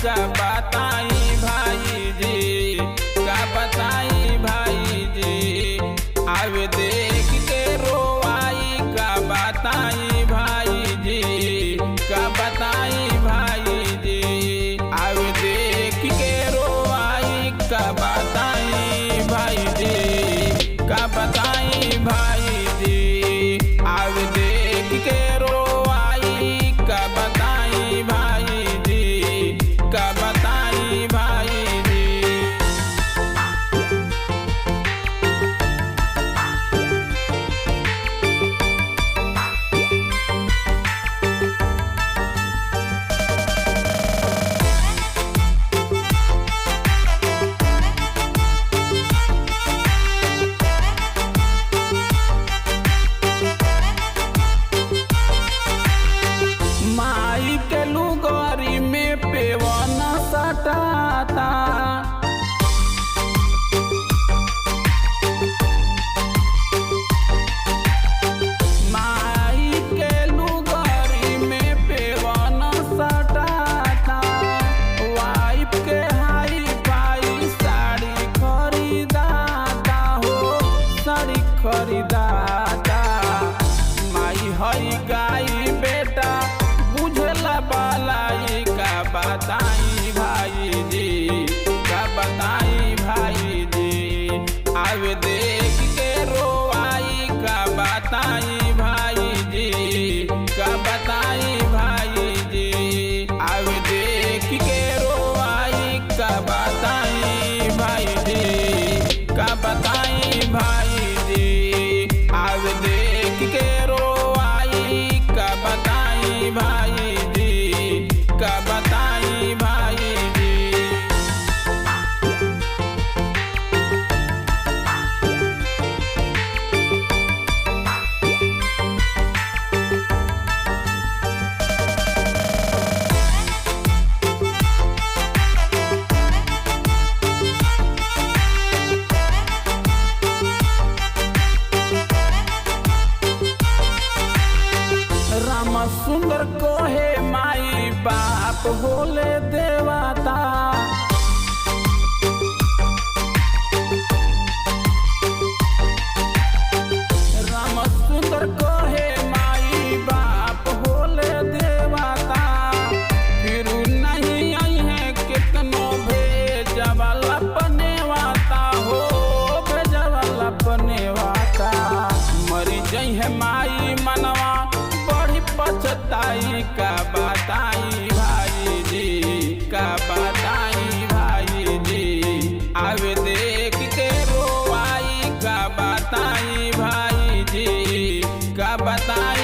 का बताई भाई जी, का बताई भाई जी। आवे देख के रोवाई का बताई भाई जी, का बताई भाई जी। आवे देख के रोवाई का बताई भाई जी, का बताई भाई जी। आवे देख के रोवाई का बताई भाई जी, का बताई भाई जी। माई के लुगरी में पेवन सटाता, माई के लुगरी में पेवन सटाता। वाइफ के हाई फाई साड़ी खरीदाता हो, साड़ी खरीदाता। माई हई गाई बेटा बुझला बालाई का बताई भाई जी, का बताई भाई जी। आवे देख के रोवाई का बताई भाई जी, का बताई भाई जी। आवे देख के रोवाई का बताई भाई जी, का बताई भाई जी। आवे देख के रोवाई का बताई भाई जी, का बताई भाई जी। राम सुंदर कोहे माई बाप होले देवता। राम सुंदर कोहे माई बाप होले देवता। फिर नहीं आई है कितनो भेजवाला पनेवाता हो, भेजवाला पनेवाता। मरी जई है माई मनवा बड़ी पछताई का बताई भाई जी, का बताई भाई जी। आवे देख के रोवाई का बताई भाई जी, का बताई